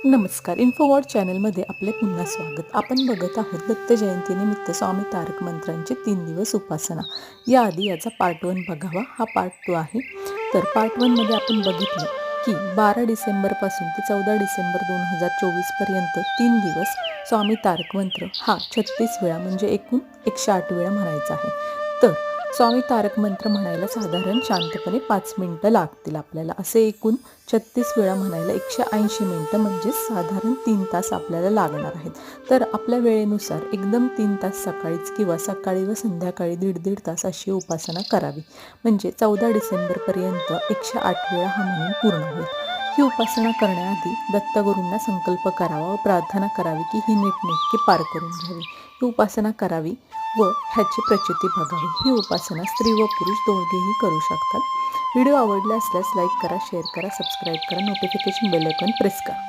नमस्कार. इन्फोवॉड चॅनलमध्ये आपले पुन्हा स्वागत. आपण बघत आहोत दत्त जयंतीनिमित्त स्वामी तारक मंत्रांची 3 दिवस उपासना. याआधी याचा पार्ट 1 बघावा. हा पार्ट 2 आहे. तर पार्ट 1 मध्ये आपण बघितलं की 12 डिसेंबरपासून ते 14 डिसेंबर 2024 पर्यंत 3 दिवस स्वामी तारक मंत्र हा 36 वेळा म्हणजे एकूण 108 वेळा म्हणायचा आहे. तर स्वामी तारक मंत्र म्हणायला साधारण शांतपणे 5 मिनिटं लागतील आपल्याला. असे एकूण 36 वेळा म्हणायला 180 मिनिटं म्हणजे साधारण 3 तास आपल्याला लागणार आहेत. तर आपल्या वेळेनुसार एकदम 3 तास सकाळीच किंवा सकाळी व संध्याकाळी 1.5 तास अशी उपासना करावी. म्हणजे 14 डिसेंबरपर्यंत 108 वेळा हा म्हणून पूर्ण होईल. ही उपासना करण्याआधी दत्तगुरूंना संकल्प करावा व प्रार्थना करावी की ही नीटनेटकी पार करून घ्यावी. ही उपासना करावी व ह्याची प्रचिती बघावी. ही उपासना स्त्री व पुरुष दोघेही करू शकतात. व्हिडिओ आवडला असल्यास लाईक करा, शेअर करा, सबस्क्राईब करा, नोटिफिकेशन बेल आयकॉन प्रेस करा.